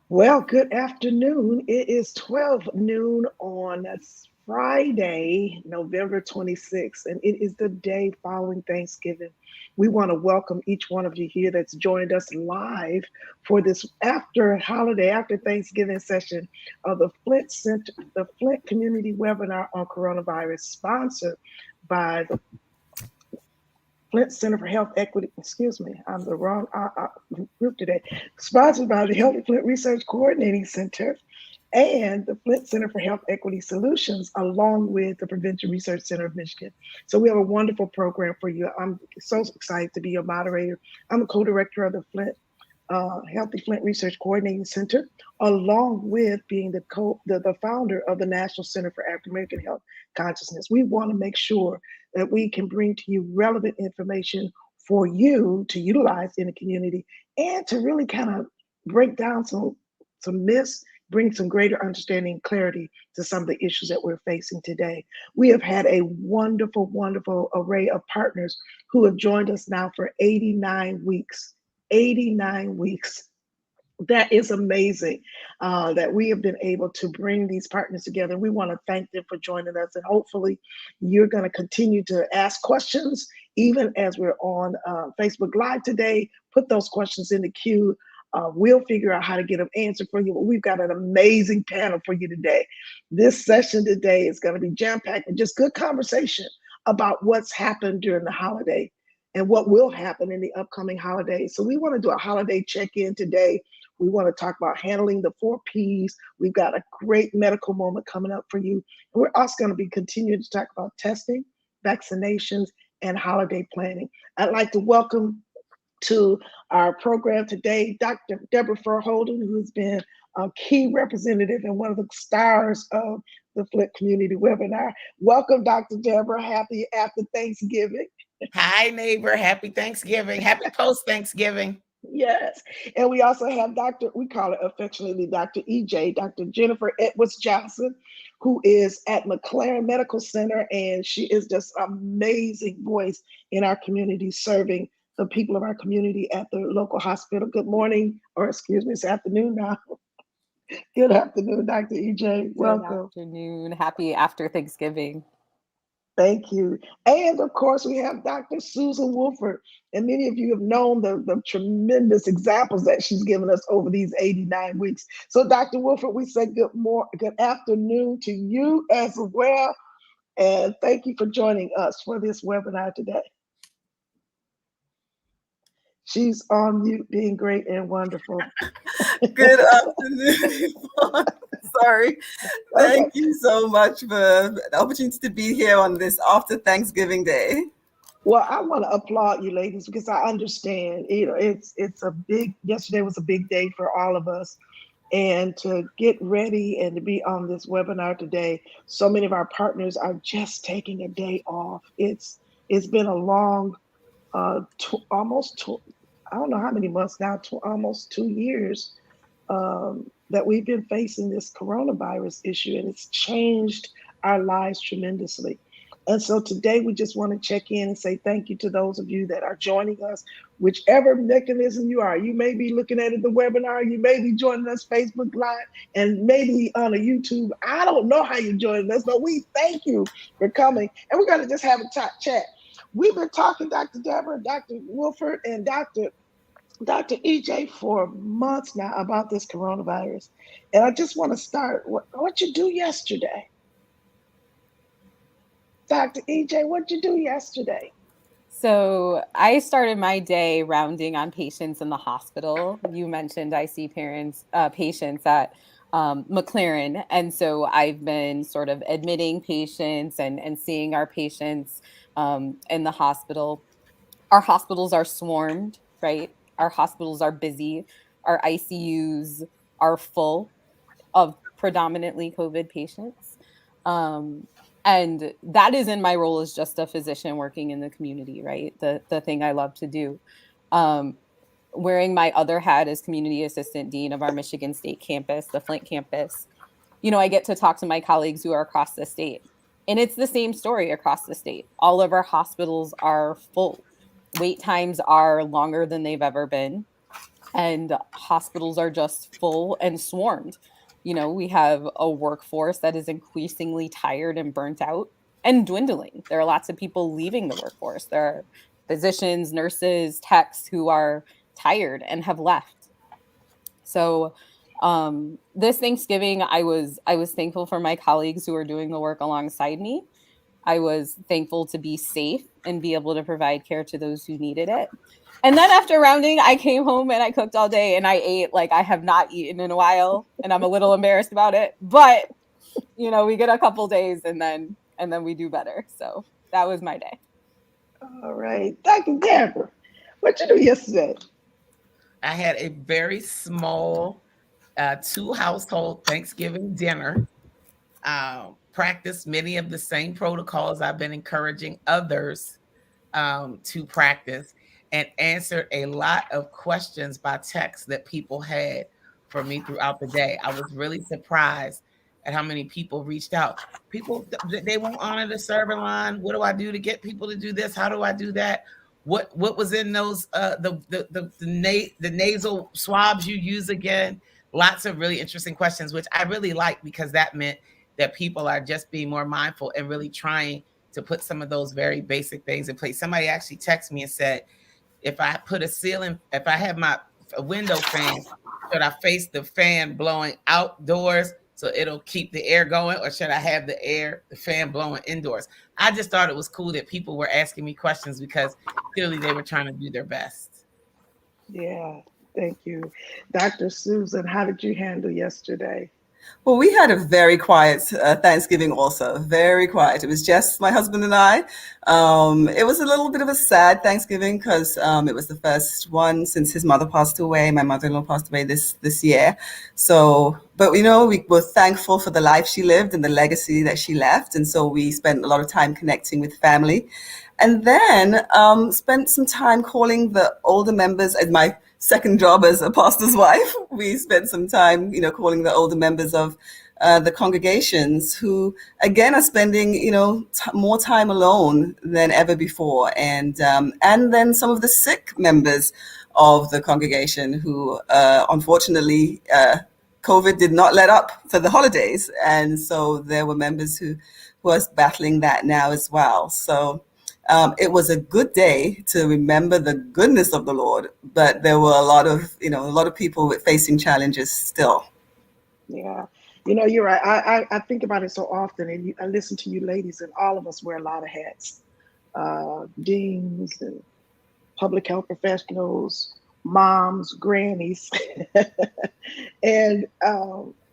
Well, good afternoon. It is 12 noon on Friday, November 26th, and it is the day following Thanksgiving. We want to welcome each one of you here that's joined us live for this after holiday, after Thanksgiving session of the Flint Center, the Flint Community Webinar on Coronavirus, sponsored by the Flint Center for Health Equity, excuse me, I'm the wrong group today, sponsored by the Healthy Flint Research Coordinating Center and the Flint Center for Health Equity Solutions, along with the Prevention Research Center of Michigan. So we have a wonderful program for you. I'm so excited to be your moderator. I'm a co-director of the Healthy Flint Research Coordinating Center, along with being the founder of the National Center for African American Health Consciousness. We want to make sure that we can bring to you relevant information for you to utilize in the community and to really kind of break down some myths, bring some greater understanding and clarity to some of the issues that we're facing today. We have had a wonderful, wonderful array of partners who have joined us now for 89 weeks. 89 weeks. That is amazing that we have been able to bring these partners together. We want to thank them for joining us, and hopefully, you're going to continue to ask questions even as we're on Facebook Live today. Put those questions in the queue. We'll figure out how to get them answered for you. But we've got an amazing panel for you today. This session today is going to be jam-packed and just good conversation about what's happened during the holiday and what will happen in the upcoming holidays. So we want to do a holiday check-in today. We want to talk about handling the 4Ps. We've got a great medical moment coming up for you. We're also going to be continuing to talk about testing, vaccinations, and holiday planning. I'd like to welcome to our program today Dr. Deborah Furholden, who has been a key representative and one of the stars of the Flint Community Webinar. Welcome, Dr. Deborah. Happy after Thanksgiving. Hi, neighbor. Happy Thanksgiving. Happy post-Thanksgiving. Yes. And we also have we call her affectionately Dr. EJ, Dr. Jennifer Edwards Johnson, who is at McLaren Medical Center. And she is just an amazing voice in our community, serving the people of our community at the local hospital. Good morning, or excuse me, it's afternoon now. Good afternoon, Dr. EJ. Good Welcome. afternoon. Happy after Thanksgiving. Thank you. And of course, we have Dr. Susan Wolford. And many of you have known the tremendous examples that she's given us over these 89 weeks. So, Dr. Wolford, we say good afternoon to you as well. And thank you for joining us for this webinar today. She's on mute, being great and wonderful. Good afternoon. Sorry. Thank you so much for the opportunity to be here on this after Thanksgiving Day. Well, I want to applaud you, ladies, because I understand, it's a yesterday was a big day for all of us. And to get ready and to be on this webinar today, so many of our partners are just taking a day off. It's been a long, I don't know how many months now, almost 2 years that we've been facing this coronavirus issue, and it's changed our lives tremendously. And so today we just want to check in and say thank you to those of you that are joining us, whichever mechanism you are. You may be looking at the webinar, you may be joining us Facebook Live, and maybe on a YouTube. I don't know how you're joining us, but we thank you for coming. And we're going to just have a chat. We've been talking, Dr. Deborah, Dr. Wolford, and Dr. EJ for months now about this coronavirus. And I just want to start, what you do yesterday? Dr. EJ, what'd you do yesterday? So I started my day rounding on patients in the hospital. You mentioned I see patients at McLaren. And so I've been sort of admitting patients and seeing our patients in the hospital. Our hospitals are swarmed, right? Our hospitals are busy. Our ICUs are full of predominantly COVID patients. And that is in my role as just a physician working in the community, right? The thing I love to do. Wearing my other hat as community assistant dean of our Michigan State campus, the Flint campus, I get to talk to my colleagues who are across the state. And it's the same story across the state. All of our hospitals are full. Wait times are longer than they've ever been, and hospitals are just full and swarmed. We have a workforce that is increasingly tired and burnt out and dwindling. There are lots of people leaving the workforce. There are physicians, nurses, techs who are tired and have left. So this Thanksgiving, I was thankful for my colleagues who are doing the work alongside me. I was thankful to be safe and be able to provide care to those who needed it. And then after rounding, I came home and I cooked all day and I ate like I have not eaten in a while, and I'm a little embarrassed about it. But we get a couple days and then we do better. So that was my day. All right. Dr. Deborah, what you do yesterday? I had a very small 2 household Thanksgiving dinner. Practiced many of the same protocols I've been encouraging others to practice, and answered a lot of questions by text that people had for me throughout the day. I was really surprised at how many people reached out. People, they won't honor the serving line. What do I do to get people to do this? How do I do that? What was in those the nasal swabs you use again? Lots of really interesting questions, which I really like, because that meant that people are just being more mindful and really trying to put some of those very basic things in place. Somebody actually texted me and said, if I have my window fan, should I face the fan blowing outdoors so it'll keep the air going, or should I have the fan blowing indoors? I just thought it was cool that people were asking me questions, because clearly they were trying to do their best. Yeah, thank you. Dr. Susan, how did you handle yesterday? Well, we had a very quiet Thanksgiving also, very quiet. It was just my husband and I. It was a little bit of a sad Thanksgiving because it was the first one since his mother passed away. My mother-in-law passed away this year. So, but we were thankful for the life she lived and the legacy that she left. And so we spent a lot of time connecting with family. And then spent some time calling the older members. As my second job as a pastor's wife, we spent some time, calling the older members of the congregations who, again, are spending, more time alone than ever before. And then some of the sick members of the congregation who, unfortunately, COVID did not let up for the holidays. And so there were members who was battling that now as well. So it was a good day to remember the goodness of the Lord, but there were a lot of people facing challenges still. Yeah, you're right. I think about it so often, and I listen to you ladies, and all of us wear a lot of hats. Deans and public health professionals, moms, grannies. And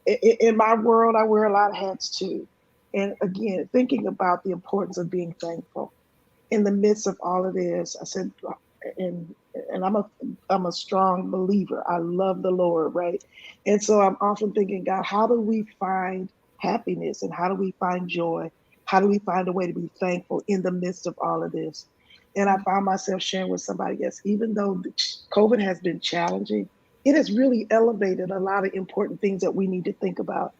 in my world, I wear a lot of hats too. And again, thinking about the importance of being thankful in the midst of all of this. I said, and I'm a strong believer. I love the Lord, right? And so I'm often thinking, God, how do we find happiness, and how do we find joy? How do we find a way to be thankful in the midst of all of this? And I found myself sharing with somebody, yes, even though COVID has been challenging, it has really elevated a lot of important things that we need to think about.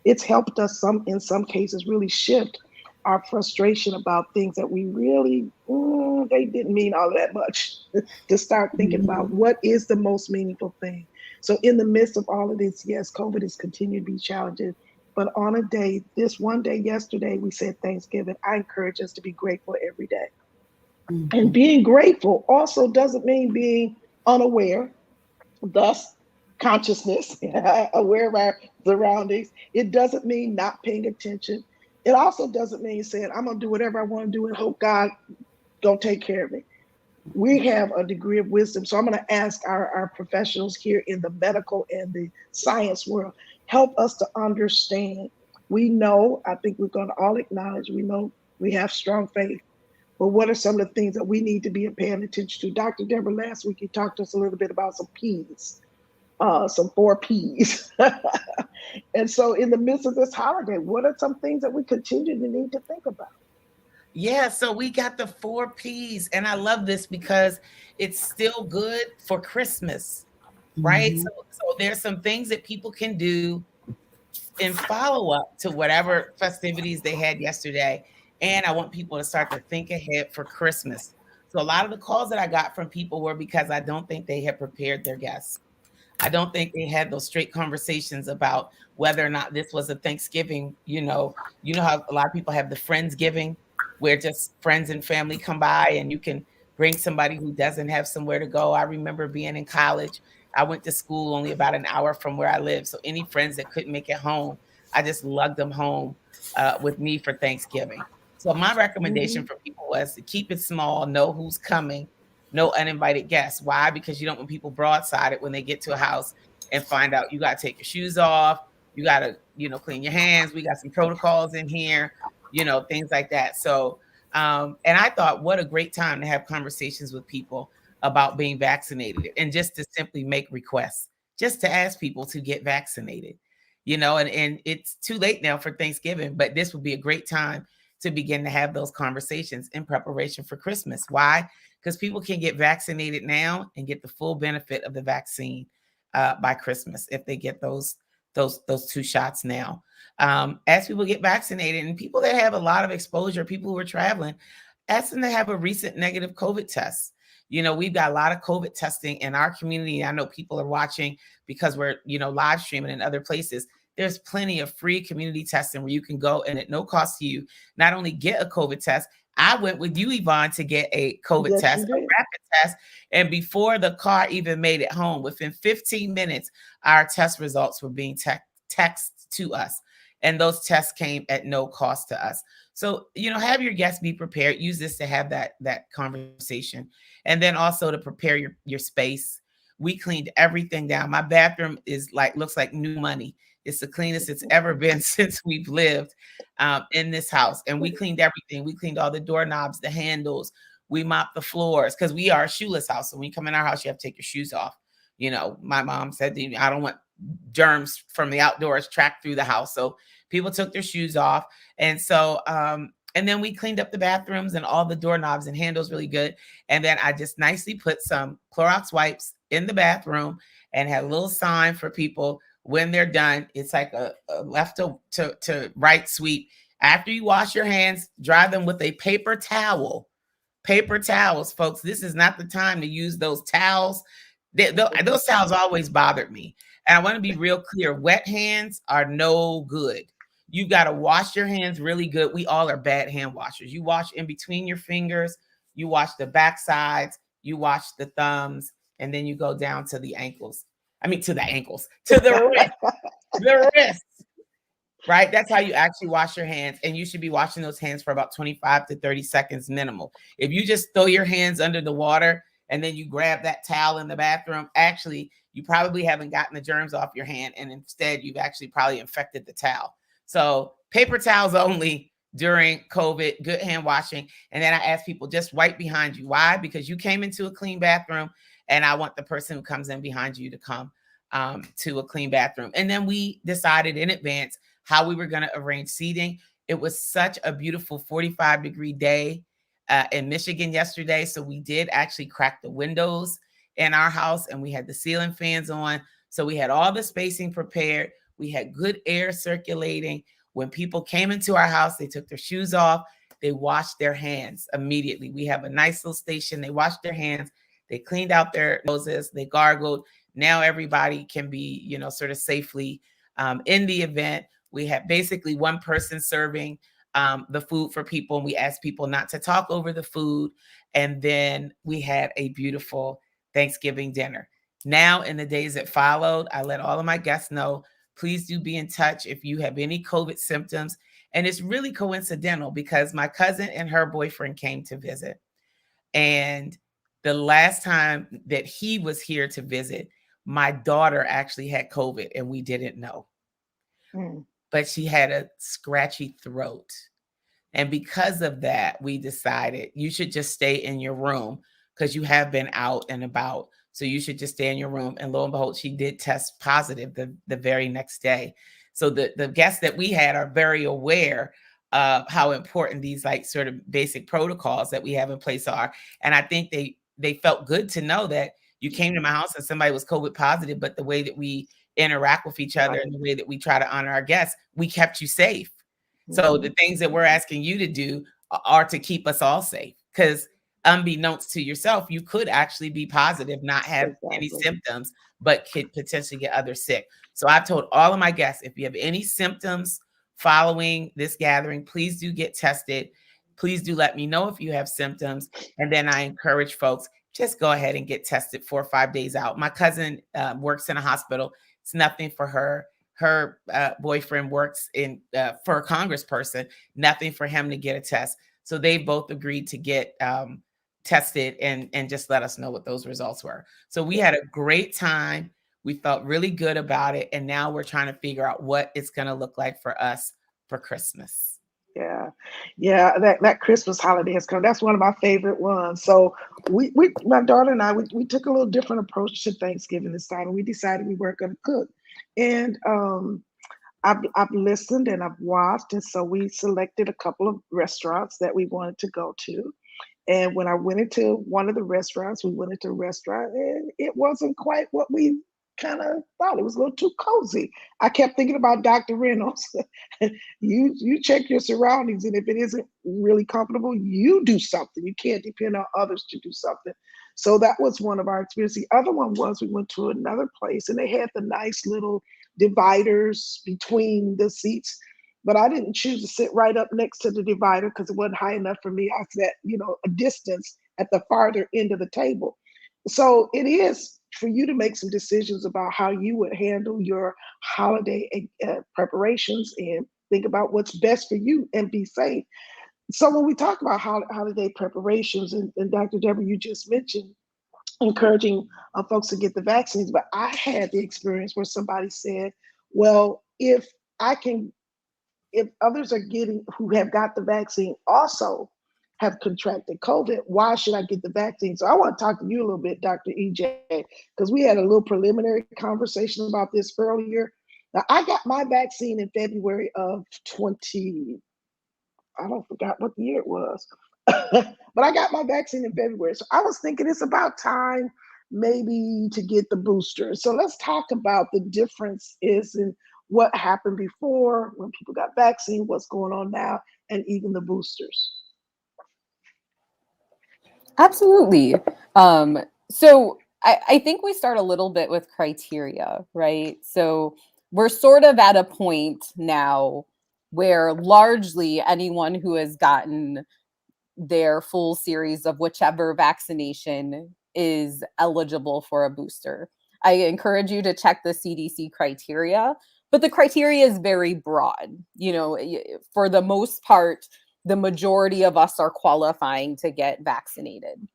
It's helped us in some cases really shift our frustration about things that we really, they didn't mean all that much, to start thinking about what is the most meaningful thing. So in the midst of all of this, yes, COVID has continued to be challenging. But on a day, this one day yesterday, we said Thanksgiving. I encourage us to be grateful every day. Mm-hmm. And being grateful also doesn't mean being unaware, thus consciousness, aware of our surroundings. It doesn't mean not paying attention. It also doesn't mean saying, I'm going to do whatever I want to do and hope God don't take care of me. We have a degree of wisdom. So I'm going to ask our professionals here in the medical and the science world, help us to understand. We know, I think we're going to all acknowledge, we know we have strong faith. But what are some of the things that we need to be paying attention to? Dr. Deborah, last week you talked to us a little bit about some P's. Some 4 P's. And so in the midst of this holiday, what are some things that we continue to need to think about? Yeah, so we got the 4 P's, and I love this because it's still good for Christmas, right? Mm-hmm. So there's some things that people can do in follow-up to whatever festivities they had yesterday. And I want people to start to think ahead for Christmas. So a lot of the calls that I got from people were because I don't think they had prepared their guests. I don't think they had those straight conversations about whether or not this was a Thanksgiving. You know how a lot of people have the Friendsgiving, where just friends and family come by and you can bring somebody who doesn't have somewhere to go. I remember being in college. I went to school only about an hour from where I live. So any friends that couldn't make it home, I just lugged them home with me for Thanksgiving. So my recommendation Mhm. for people was to keep it small, know who's coming, no uninvited guests. Why? Because you don't want people broadsided when they get to a house and find out you got to take your shoes off. You got to, clean your hands. We got some protocols in here, things like that. So, and I thought, what a great time to have conversations with people about being vaccinated and just to simply make requests, just to ask people to get vaccinated, and it's too late now for Thanksgiving, but this would be a great time to begin to have those conversations in preparation for Christmas. Why? Because people can get vaccinated now and get the full benefit of the vaccine by Christmas if they get those two shots now. As people get vaccinated, and people that have a lot of exposure, people who are traveling, ask them to have a recent negative COVID test. We've got a lot of COVID testing in our community. I know people are watching because we're, live streaming in other places. There's plenty of free community testing where you can go and at no cost to you, not only get a COVID test. I went with you, Yvonne, to get a COVID Yes, test, you a did. rapid test. And before the car even made it home, within 15 minutes, our test results were being texted to us. And those tests came at no cost to us. So, have your guests be prepared. Use this to have that conversation. And then also to prepare your space. We cleaned everything down. My bathroom looks like new money. It's the cleanest it's ever been since we've lived in this house. And we cleaned everything. We cleaned all the doorknobs, the handles. We mopped the floors because we are a shoeless house. So when you come in our house, you have to take your shoes off. My mom said, I don't want germs from the outdoors tracked through the house. So people took their shoes off. And so, and then we cleaned up the bathrooms and all the doorknobs and handles really good. And then I just nicely put some Clorox wipes in the bathroom and had a little sign for people when they're done. It's like a left to right sweep. After you wash your hands, dry them with a paper towel. Paper towels, folks. This is not the time to use those towels. Those towels always bothered me. And I want to be real clear. Wet hands are no good. You've got to wash your hands really good. We all are bad hand washers. You wash in between your fingers, you wash the back sides, you wash the thumbs, and then you go down to the ankles. I mean, to the ankles, to the wrist, right? That's how you actually wash your hands. And you should be washing those hands for about 25 to 30 seconds minimal. If you just throw your hands under the water and then you grab that towel in the bathroom, actually, you probably haven't gotten the germs off your hand. And instead, you've actually probably infected the towel. So paper towels only during COVID, good hand washing. And then I ask people, just wipe behind you. Why? Because you came into a clean bathroom and I want the person who comes in behind you to come to a clean bathroom. And then we decided in advance how we were going to arrange seating. It was such a beautiful 45-degree day in Michigan yesterday. So we did actually crack the windows in our house and we had the ceiling fans on. So we had all the spacing prepared. We had good air circulating. When people came into our house, they took their shoes off. They washed their hands immediately. We have a nice little station. They washed their hands. They cleaned out their noses. They gargled. Now everybody can be, sort of safely in the event. We had basically one person serving the food for people. And we asked people not to talk over the food. And then we had a beautiful Thanksgiving dinner. Now, in the days that followed, I let all of my guests know, please do be in touch if you have any COVID symptoms. And it's really coincidental because my cousin and her boyfriend came to visit. And the last time that he was here to visit, my daughter actually had COVID and we didn't know. But she had a scratchy throat. And because of that, we decided you should just stay in your room because you have been out and about. So you should just stay in your room. And lo and behold, she did test positive the very next day. So the guests that we had are very aware of how important these sort of basic protocols that we have in place are. And I think they felt good to know that you came to my house and somebody was COVID positive, but the way that we interact with each other and the way that we try to honor our guests, we kept you safe. So the things that we're asking you to do are to keep us all safe because unbeknownst to yourself, you could actually be positive, not have any Exactly. symptoms, but could potentially get others sick. So I've told all of my guests, if you have any symptoms following this gathering, please do get tested. Please do let me know if you have symptoms. And then I encourage folks, just go ahead and get tested 4 or 5 days out. My cousin works in a hospital. It's nothing for her. Her boyfriend works in for a congressperson. Nothing for him to get a test. So they both agreed to get tested and just let us know what those results were. So we had a great time. We felt really good about it. And now we're trying to figure out what it's going to look like for us for Christmas. Yeah, yeah, that Christmas holiday has come. That's one of my favorite ones. So we my daughter and I, we took a little different approach to Thanksgiving this time, and we decided we weren't going to cook. And I've listened and I've watched, and so we selected a couple of restaurants that we wanted to go to. And when I went into one of the restaurants, we went into a restaurant and it wasn't quite what we kind of thought. It was a little too cozy. I kept thinking about Dr. Reynolds. You check your surroundings, and if it isn't really comfortable, you do something. You can't depend on others to do something. So that was one of our experiences. The other one was we went to another place and they had the nice little dividers between the seats, but I didn't choose to sit right up next to the divider because it wasn't high enough for me. I sat, a distance at the farther end of the table. So it is for you to make some decisions about how you would handle your holiday preparations and think about what's best for you and be safe. So when we talk about holiday preparations, and Dr. Deborah, you just mentioned encouraging folks to get the vaccines, but I had the experience where somebody said, well, I can if others are getting who have got the vaccine also have contracted COVID, why should I get the vaccine? So I want to talk to you a little bit, Dr. EJ, because we had a little preliminary conversation about this earlier. Now, I got my vaccine in February of 20, I don't forgot what the year it was, but I got my vaccine in February. So I was thinking it's about time maybe to get the booster. So let's talk about the differences in what happened before when people got vaccine, what's going on now, and even the boosters. Absolutely. So I think we start a little bit with criteria, right? So we're sort of at a point now where largely anyone who has gotten their full series of whichever vaccination is eligible for a booster. I encourage you to check the CDC criteria, but the criteria is very broad. For the most part, the majority of us are qualifying to get vaccinated.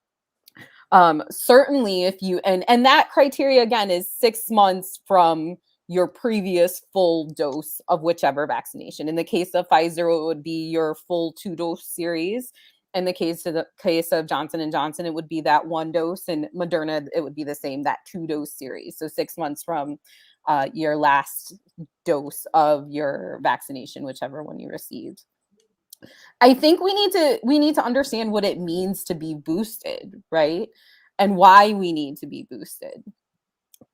Certainly if you and that criteria again is 6 months from your previous full dose of whichever vaccination. In the case of Pfizer, it would be your full 2-dose series. In the case of Johnson and Johnson, it would be that 1 dose, and Moderna, it would be the same, that 2-dose series. So 6 months from your last dose of your vaccination, whichever one you received. I think we need to understand what it means to be boosted, right? And why we need to be boosted.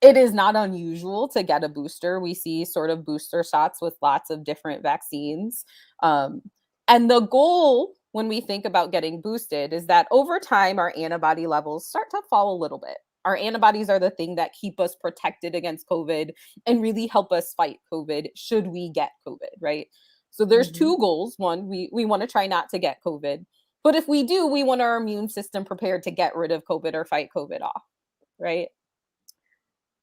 It is not unusual to get a booster. We see sort of booster shots with lots of different vaccines. And the goal when we think about getting boosted is that over time, our antibody levels start to fall a little bit. Our antibodies are the thing that keep us protected against COVID and really help us fight COVID should we get COVID, right? So there's Mhm. 2 goals. One, we want to try not to get COVID. But if we do, we want our immune system prepared to get rid of COVID or fight COVID off, right?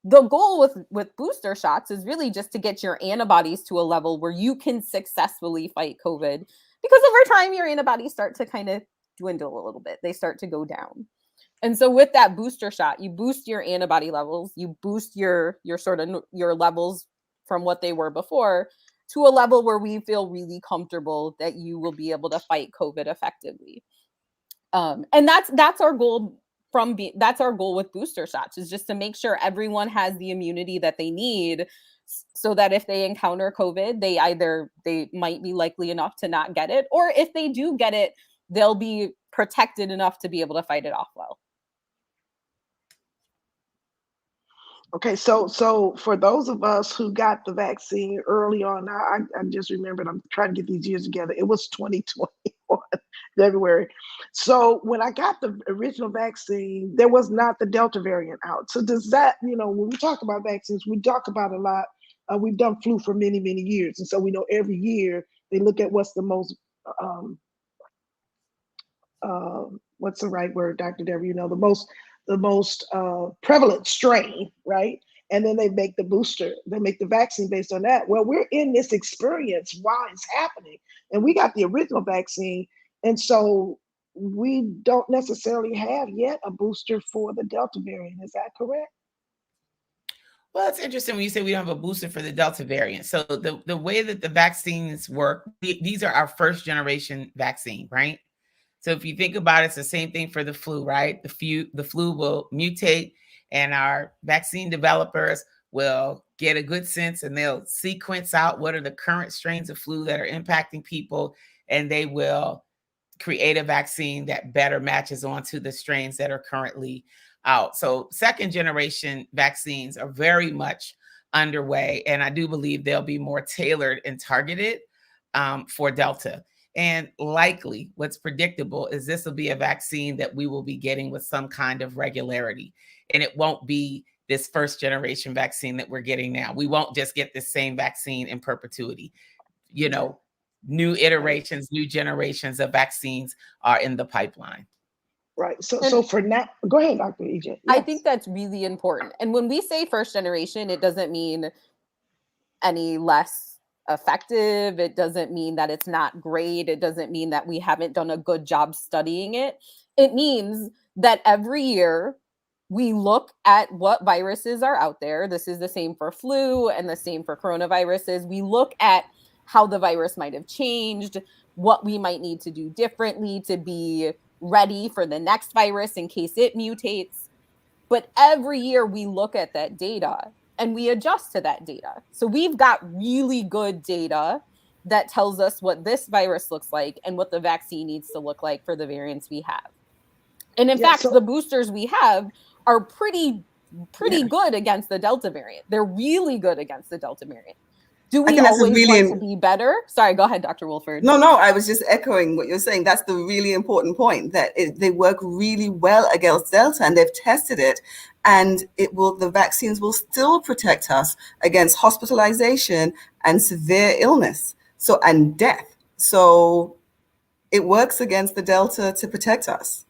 The goal with booster shots is really just to get your antibodies to a level where you can successfully fight COVID, because over time your antibodies start to kind of dwindle a little bit. They start to go down. And so with that booster shot, you boost your antibody levels, you boost your sort of your levels from what they were before to a level where we feel really comfortable that you will be able to fight COVID effectively. And that's our goal that's our goal with booster shots, is just to make sure everyone has the immunity that they need, so that if they encounter COVID, they might be likely enough to not get it, or if they do get it, they'll be protected enough to be able to fight it off well. Okay, so for those of us who got the vaccine early on, I just remembered, I'm trying to get these years together. It was 2020. February. So when I got the original vaccine, there was not the Delta variant out. So does that, when we talk about vaccines, we talk about a lot. We've done flu for many, many years. And so we know every year they look at what's the most, um, what's the right word, Dr. Deborah? The most prevalent strain, right? And then they make the booster, they make the vaccine based on that. Well, we're in this experience while it's happening, and we got the original vaccine, and so we don't necessarily have yet a booster for the Delta variant. Is that correct? Well, it's interesting when you say we don't have a booster for the Delta variant. So the way that the vaccines work, these are our first generation vaccine, right? So if you think about it, it's the same thing for the flu, right? The flu will mutate, and our vaccine developers will get a good sense, and they'll sequence out what are the current strains of flu that are impacting people, and they will create a vaccine that better matches onto the strains that are currently out. So second generation vaccines are very much underway, and I do believe they'll be more tailored and targeted for Delta. And likely what's predictable is this will be a vaccine that we will be getting with some kind of regularity. And it won't be this first generation vaccine that we're getting now. We won't just get the same vaccine in perpetuity. You know, new iterations, new generations of vaccines are in the pipeline. Right. So for now, go ahead, Dr. EJ. I think that's really important. And when we say first generation, it doesn't mean any less effective. It doesn't mean that it's not great. It doesn't mean that we haven't done a good job studying it. It means that every year we look at what viruses are out there. This is the same for flu and the same for coronaviruses. We look at how the virus might have changed, what we might need to do differently to be ready for the next virus in case it mutates. But every year we look at that data and we adjust to that data. So we've got really good data that tells us what this virus looks like and what the vaccine needs to look like for the variants we have. And in fact, the boosters we have are pretty good against the Delta variant. They're really good against the Delta variant. Do we always want to be better? Sorry, go ahead, Dr. Wolford. No, I was just echoing what you're saying. That's the really important point, that they work really well against Delta, and they've tested it, and the vaccines will still protect us against hospitalization and severe illness, and death. So it works against the Delta to protect us.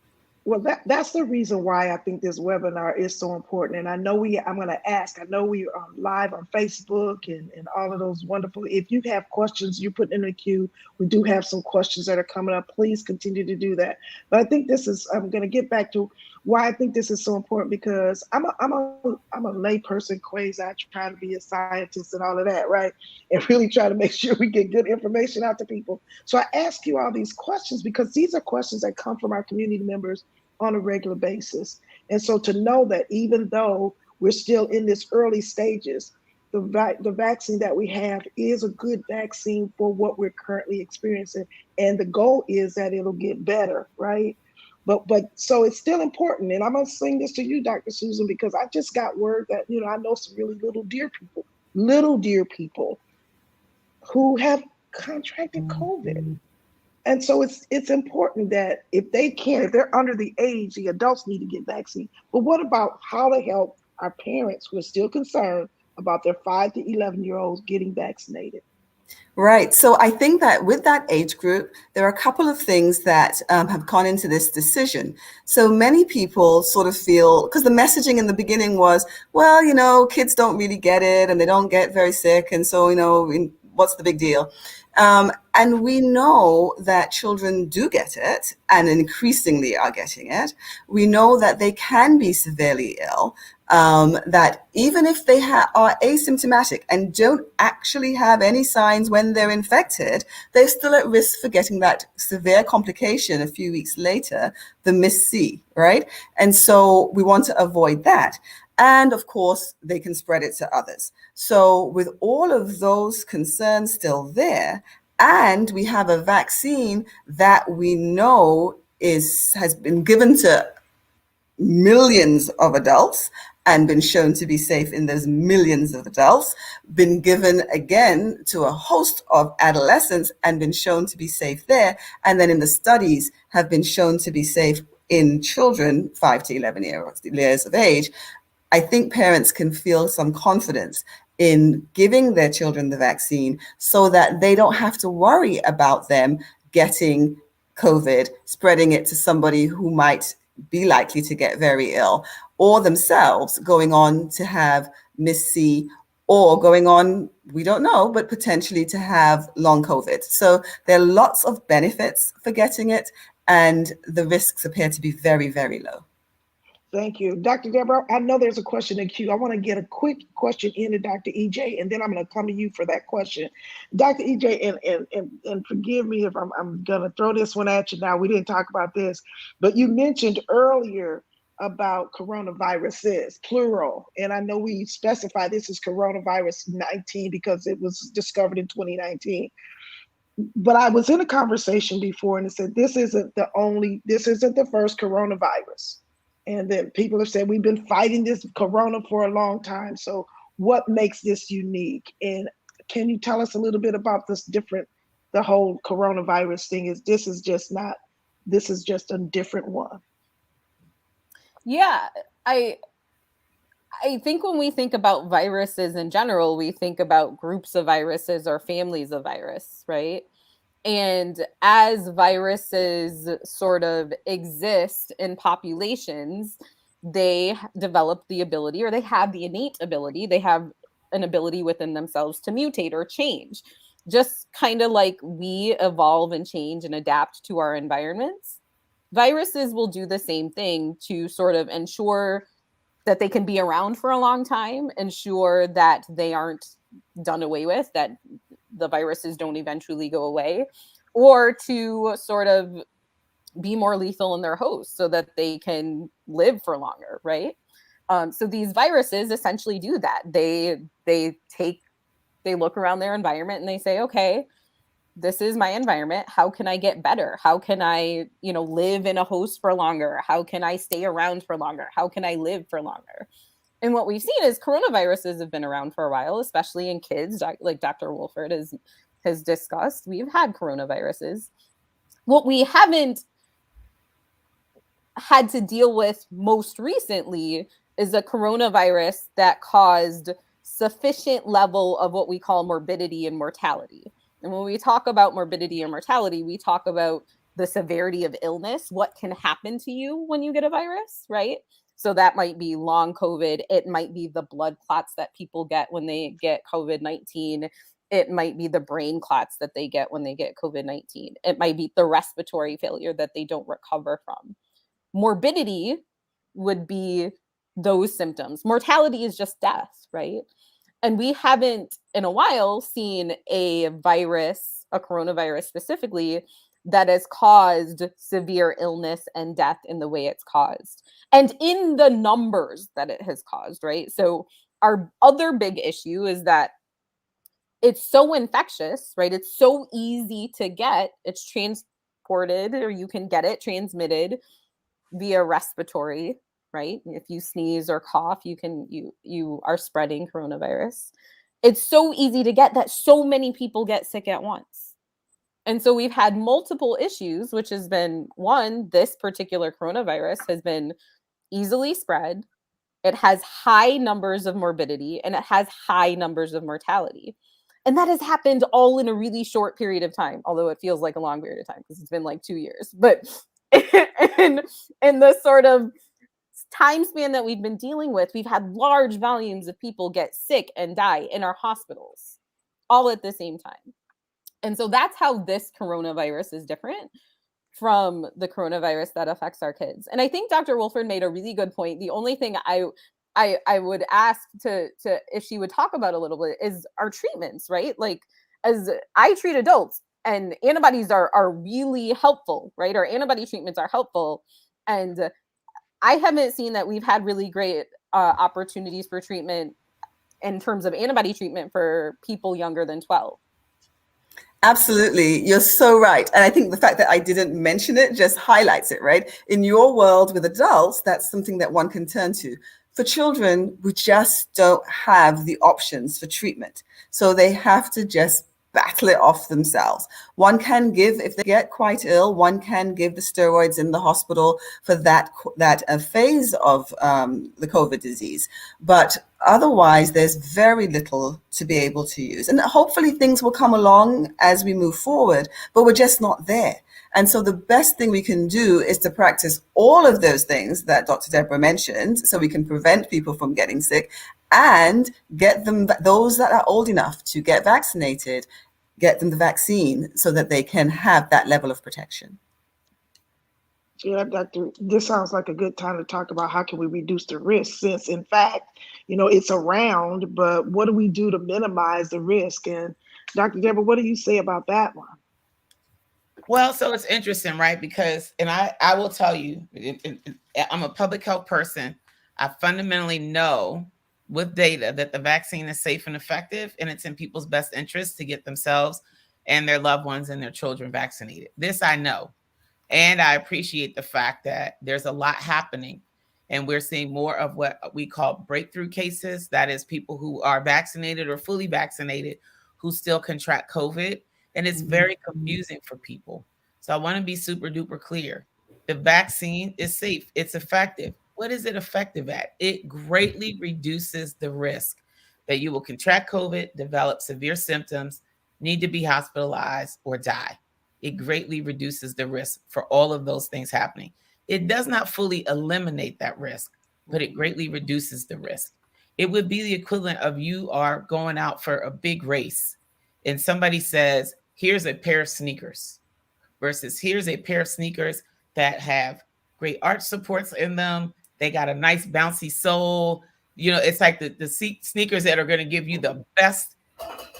Well, that's the reason why I think this webinar is so important. And I know I'm going to ask, I know we are live on Facebook and all of those wonderful, if you have questions, you put in the queue. We do have some questions that are coming up. Please continue to do that. But I think I'm going to get back to why I think this is so important, because I'm a lay person, quasi. I try to be a scientist and all of that, right? And really try to make sure we get good information out to people. So I ask you all these questions because these are questions that come from our community members on a regular basis. And so to know that even though we're still in this early stages, the vaccine that we have is a good vaccine for what we're currently experiencing. And the goal is that it'll get better, right? But so it's still important. And I'm going to sing this to you, Dr. Susan, because I just got word that, I know some really little dear people who have contracted COVID. And so it's important that if they're under the age, the adults need to get vaccine. But what about how to help our parents who are still concerned about their 5 to 11-year-olds getting vaccinated? Right. So I think that with that age group, there are a couple of things that have gone into this decision. So many people sort of feel, because the messaging in the beginning was, well, kids don't really get it and they don't get very sick. And so, what's the big deal? And we know that children do get it and increasingly are getting it. We know that they can be severely ill, that even if they are asymptomatic and don't actually have any signs when they're infected, they're still at risk for getting that severe complication a few weeks later, the MIS-C, right? And so we want to avoid that. And of course, they can spread it to others. So with all of those concerns still there, and we have a vaccine that we know has been given to millions of adults, and been shown to be safe in those millions of adults, been given again to a host of adolescents and been shown to be safe there, and then in the studies have been shown to be safe in children 5 to 11 years of age. I think parents can feel some confidence in giving their children the vaccine so that they don't have to worry about them getting COVID, spreading it to somebody who might be likely to get very ill, or themselves going on to have Miss C, or going on, we don't know, but potentially to have long COVID. So there are lots of benefits for getting it, and the risks appear to be very, very low. Thank you. Dr. Deborah, I know there's a question in queue. I want to get a quick question into Dr. EJ, and then I'm going to come to you for that question. Dr. EJ, and forgive me if I'm going to throw this one at you now. We didn't talk about this, but you mentioned earlier about coronaviruses, plural. And I know we specify this is coronavirus 19 because it was discovered in 2019. But I was in a conversation before and it said, this isn't the first coronavirus. And then people have said, we've been fighting this corona for a long time. So what makes this unique? And can you tell us a little bit about the whole coronavirus thing this is just a different one. Yeah, I think when we think about viruses in general, we think about groups of viruses or families of virus, right? And as viruses sort of exist in populations, they develop the ability, or they have the innate ability, they have an ability within themselves to mutate or change. Just kind of like we evolve and change and adapt to our environments, viruses will do the same thing to sort of ensure that they can be around for a long time, ensure that they aren't done away with, that the viruses don't eventually go away, or to sort of be more lethal in their host so that they can live for longer, right? So these viruses essentially do that. They look around their environment and they say, okay, this is my environment. How can I get better? How can I, live in a host for longer? How can I stay around for longer? How can I live for longer? And what we've seen is coronaviruses have been around for a while, especially in kids, like Dr. Wolford has discussed. We've had coronaviruses. What we haven't had to deal with most recently is a coronavirus that caused sufficient level of what we call morbidity and mortality. And when we talk about morbidity and mortality, we talk about the severity of illness, what can happen to you when you get a virus, right? So that might be long COVID. It might be the blood clots that people get when they get COVID-19. It might be the brain clots that they get when they get COVID-19. It might be the respiratory failure that they don't recover from. Morbidity would be those symptoms. Mortality is just death, right? And we haven't in a while seen a virus, a coronavirus specifically, that has caused severe illness and death in the way it's caused and in the numbers that it has caused, right? So our other big issue is that it's so infectious, right? It's so easy to get. It's transported, or you can get it transmitted via respiratory, right? If you sneeze or cough, you are spreading coronavirus. It's so easy to get that so many people get sick at once. And so we've had multiple issues, which has been one, this particular coronavirus has been easily spread. It has high numbers of morbidity and it has high numbers of mortality. And that has happened all in a really short period of time, although it feels like a long period of time because it's been like 2 years. But in the sort of time span that we've been dealing with, we've had large volumes of people get sick and die in our hospitals all at the same time. And so that's how this coronavirus is different from the coronavirus that affects our kids. And I think Dr. Wolford made a really good point. The only thing I would ask to if she would talk about a little bit is our treatments, right? Like, as I treat adults, and antibodies are really helpful, right? Our antibody treatments are helpful. And I haven't seen that we've had really great opportunities for treatment in terms of antibody treatment for people younger than 12. Absolutely. You're so right. And I think the fact that I didn't mention it just highlights it, right? In your world with adults, that's something that one can turn to. For children, we just don't have the options for treatment. So they have to just battle it off themselves. One can give, if they get quite ill, one can give the steroids in the hospital for that phase of the COVID disease. But otherwise, there's very little to be able to use. And hopefully things will come along as we move forward, but we're just not there. And so the best thing we can do is to practice all of those things that Dr. Deborah mentioned, so we can prevent people from getting sick and get them, those that are old enough to get vaccinated, get them the vaccine so that they can have that level of protection. Yeah, Doctor, this sounds like a good time to talk about how can we reduce the risk, since in fact, it's around, but what do we do to minimize the risk? And Dr. Deborah, what do you say about that one? Well, so it's interesting, right? Because, and I will tell you, I'm a public health person. I fundamentally know with data that the vaccine is safe and effective, and it's in people's best interest to get themselves and their loved ones and their children vaccinated. This I know. And I appreciate the fact that there's a lot happening, and we're seeing more of what we call breakthrough cases. That is, people who are vaccinated or fully vaccinated who still contract COVID. And it's very confusing for people. So I want to be super duper clear. The vaccine is safe. It's effective. What is it effective at? It greatly reduces the risk that you will contract COVID, develop severe symptoms, need to be hospitalized, or die. It greatly reduces the risk for all of those things happening. It does not fully eliminate that risk, but it greatly reduces the risk. It would be the equivalent of you are going out for a big race and somebody says, here's a pair of sneakers versus here's a pair of sneakers that have great arch supports in them. They got a nice bouncy sole. It's like the sneakers that are going to give you the best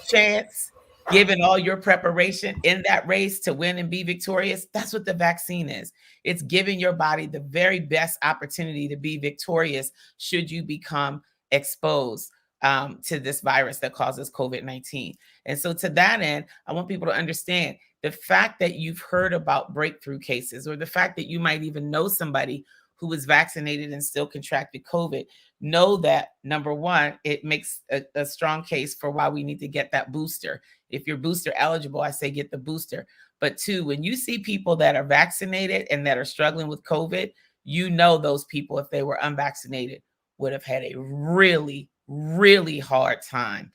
chance, given all your preparation in that race to win and be victorious. That's what the vaccine is. It's giving your body the very best opportunity to be victorious should you become exposed to this virus that causes COVID-19. And so to that end, I want people to understand the fact that you've heard about breakthrough cases, or the fact that you might even know somebody who was vaccinated and still contracted COVID, know that, number one, it makes a strong case for why we need to get that booster. If you're booster eligible, I say get the booster. But two, when you see people that are vaccinated and that are struggling with COVID, those people, if they were unvaccinated, would have had a really, really hard time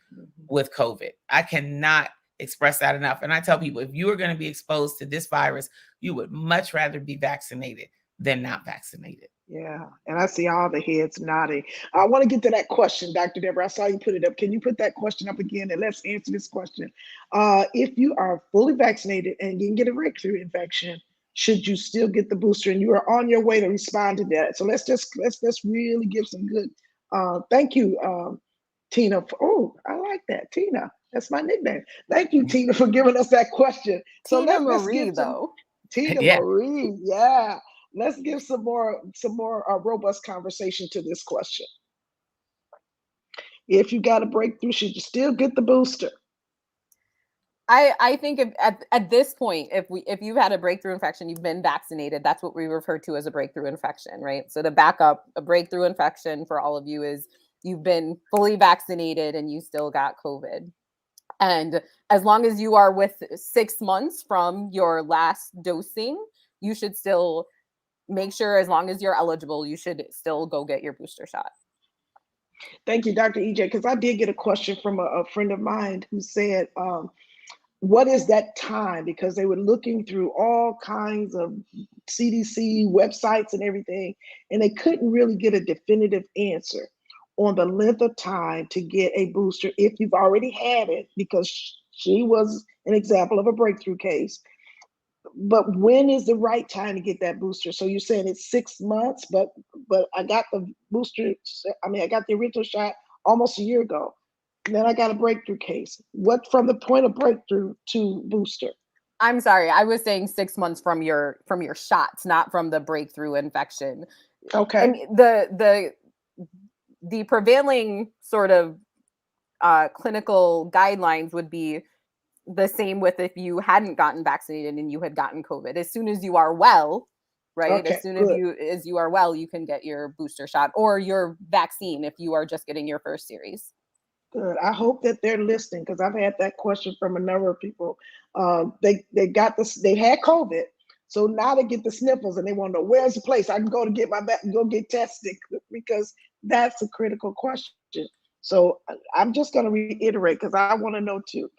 with COVID. I cannot express that enough. And I tell people, if you are going to be exposed to this virus, you would much rather be vaccinated than not vaccinated. Yeah, and I see all the heads nodding. I want to get to that question, Dr. Deborah. I saw you put it up. Can you put that question up again, and let's answer this question? If you are fully vaccinated and you can get a breakthrough infection, should you still get the booster? And you are on your way to respond to that. So let's really give some good. Thank you, Tina. I like that, Tina. That's my nickname. Thank you, Tina, for giving us that question. So Tina let's Marie, get some, though. Tina Yeah. Marie. Yeah. Let's give some more robust conversation to this question. If you got a breakthrough, should you still get the booster? I think at this point, if you've had a breakthrough infection, you've been vaccinated, that's what we refer to as a breakthrough infection, right? So to back up, a breakthrough infection for all of you is you've been fully vaccinated and you still got COVID. And as long as you are with 6 months from your last dosing, you should still make sure, as long as you're eligible, you should still go get your booster shot. Thank you, Dr. EJ, because I did get a question from a friend of mine who said, what is that time? Because they were looking through all kinds of CDC websites and everything, and they couldn't really get a definitive answer on the length of time to get a booster if you've already had it, because she was an example of a breakthrough case. But when is the right time to get that booster? So you're saying it's 6 months, but I got the booster. I got the original shot almost a year ago. And then I got a breakthrough case. What from the point of breakthrough to booster? I'm sorry, I was saying 6 months from your shots, not from the breakthrough infection. Okay. And the prevailing sort of clinical guidelines would be the same with if you hadn't gotten vaccinated and you had gotten COVID. As soon as you are well, right? Okay, As soon good. as you are well, you can get your booster shot or your vaccine if you are just getting your first series. Good. I hope that they're listening because I've had that question from a number of people. They got this. They had COVID, so now they get the sniffles and they want to know where's the place I can go to get my go get tested because that's a critical question. So I'm just going to reiterate because I want to know too.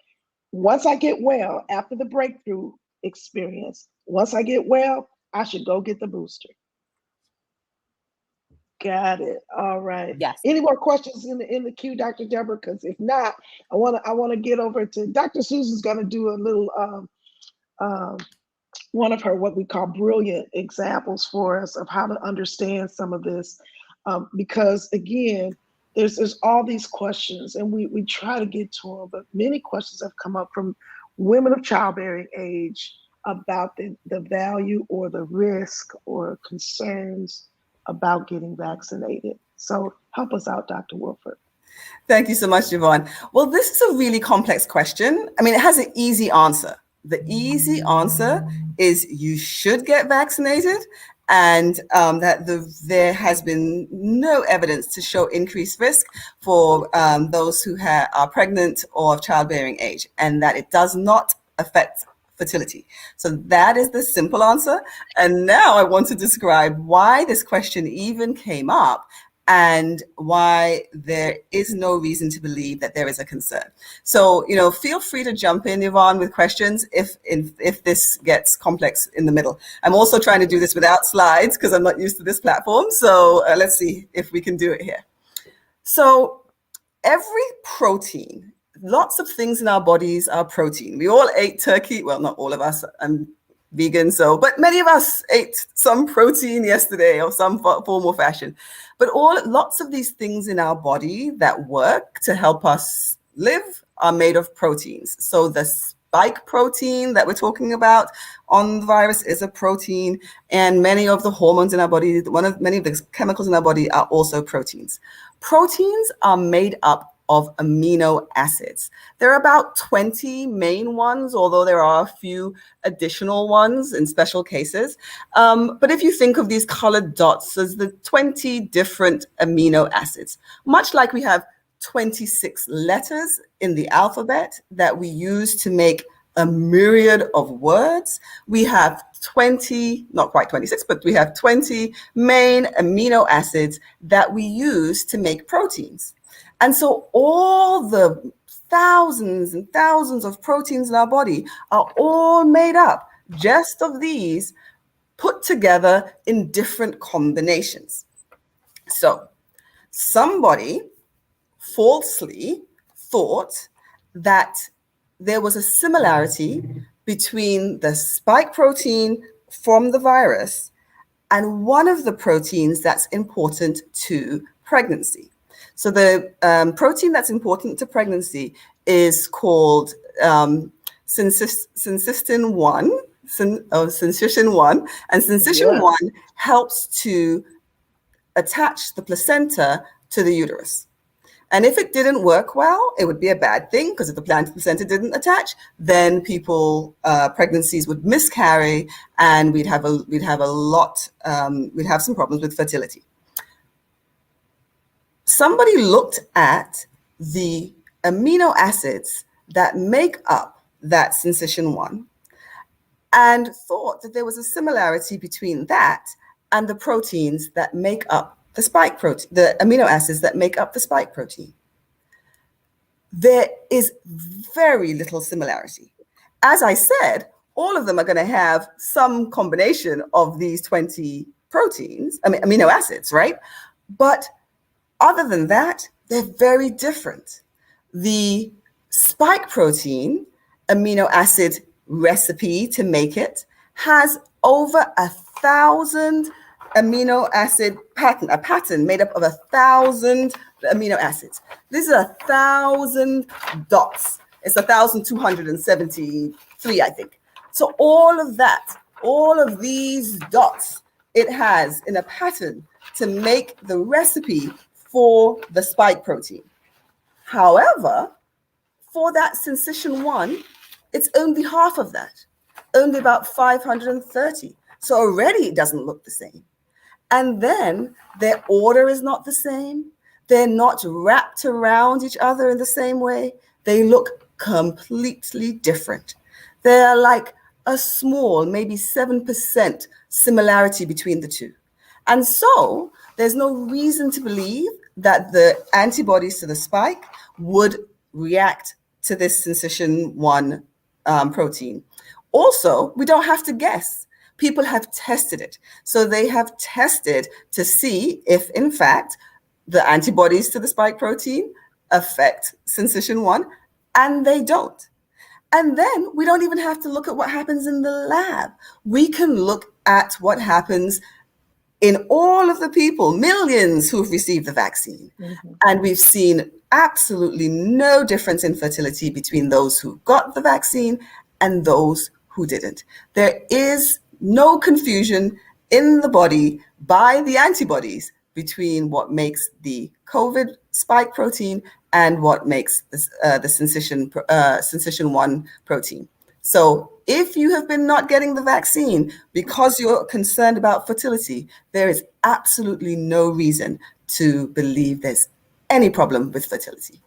Once I get well after the breakthrough experience, once I get well, I should go get the booster. Got it. All right. Yes. Any more questions in the queue, Dr. Deborah? Because if not, I want to get over to Dr. Susan's going to do a little um, one of her what we call brilliant examples for us of how to understand some of this, because again, there's all these questions, and we try to get to them, but many questions have come up from women of childbearing age about the value or the risk or concerns about getting vaccinated. So help us out, Dr. Wilford. Thank you so much, Yvonne. Well, this is a really complex question. I mean, it has an easy answer. The easy answer is you should get vaccinated, and that there has been no evidence to show increased risk for those who are pregnant or of childbearing age, and that it does not affect fertility. So that is the simple answer. And now I want to describe why this question even came up and why there is no reason to believe that there is a concern. So, feel free to jump in, Yvonne, with questions if this gets complex in the middle. I'm also trying to do this without slides because I'm not used to this platform. So let's see if we can do it here. So every protein, lots of things in our bodies are protein. We all ate turkey. Well, not all of us. I'm vegan, but many of us ate some protein yesterday or some form or fashion. But lots of these things in our body that work to help us live are made of proteins. So the spike protein that we're talking about on the virus is a protein, and many of the hormones in our body, many of the chemicals in our body are also proteins. Proteins are made up of amino acids. There are about 20 main ones, although there are a few additional ones in special cases. But if you think of these colored dots as the 20 different amino acids, much like we have 26 letters in the alphabet that we use to make a myriad of words, we have 20, not quite 26, but we have 20 main amino acids that we use to make proteins. And so all the thousands and thousands of proteins in our body are all made up just of these put together in different combinations. So somebody falsely thought that there was a similarity between the spike protein from the virus and one of the proteins that's important to pregnancy. So the protein that's important to pregnancy is called syncytin 1, syncytin 1, and syncytin 1 helps to attach the placenta to the uterus. And if it didn't work well, it would be a bad thing, because if the placenta didn't attach, then pregnancies would miscarry, and we'd have some problems with fertility. Somebody looked at the amino acids that make up that syncytin 1 and thought that there was a similarity between that and the proteins that make up the spike protein, the amino acids that make up the spike protein. There is very little similarity. As I said, all of them are going to have some combination of these 20 amino acids, right? But other than that, they're very different. The spike protein amino acid recipe to make it has over 1,000 amino acid a pattern made up of 1,000 amino acids. This is 1,000 dots. It's 1,273, I think. So all of these dots, it has in a pattern to make the recipe for the spike protein. However, for that syncytin 1, it's only half of that, only about 530. So already it doesn't look the same. And then their order is not the same. They're not wrapped around each other in the same way. They look completely different. They're like a small, maybe 7% similarity between the two. And so there's no reason to believe that the antibodies to the spike would react to this syncytin 1 protein. Also, we don't have to guess. People have tested it. So they have tested to see if, in fact, the antibodies to the spike protein affect syncytin 1, and they don't. And then we don't even have to look at what happens in the lab. We can look at what happens in all of the people, millions who've received the vaccine. Mm-hmm. And we've seen absolutely no difference in fertility between those who got the vaccine and those who didn't. There is no confusion in the body by the antibodies between what makes the COVID spike protein and what makes the syncytin 1 protein. So if you have been not getting the vaccine because you're concerned about fertility, there is absolutely no reason to believe there's any problem with fertility.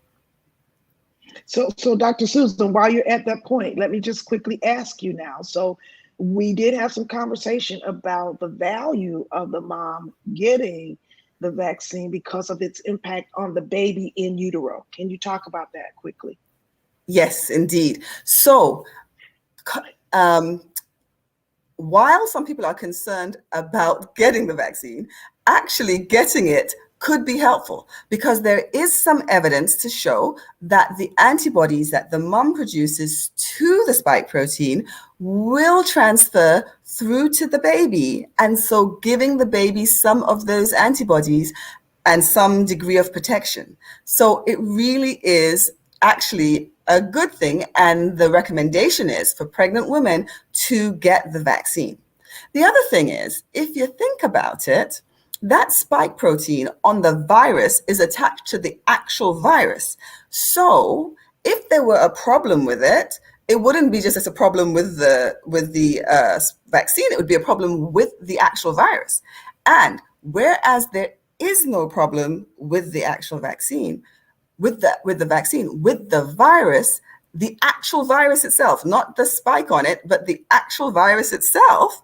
So Dr. Susan, while you're at that point, let me just quickly ask you now. So we did have some conversation about the value of the mom getting the vaccine because of its impact on the baby in utero. Can you talk about that quickly? Yes, indeed. So while some people are concerned about getting the vaccine, actually getting it could be helpful because there is some evidence to show that the antibodies that the mom produces to the spike protein will transfer through to the baby. And so giving the baby some of those antibodies and some degree of protection. So it really is actually a good thing. And the recommendation is for pregnant women to get the vaccine. The other thing is, if you think about it, that spike protein on the virus is attached to the actual virus. So if there were a problem with it, it wouldn't be just as a problem with the vaccine, it would be a problem with the actual virus. And whereas there is no problem with the actual vaccine, with the virus, the actual virus itself, not the spike on it, but the actual virus itself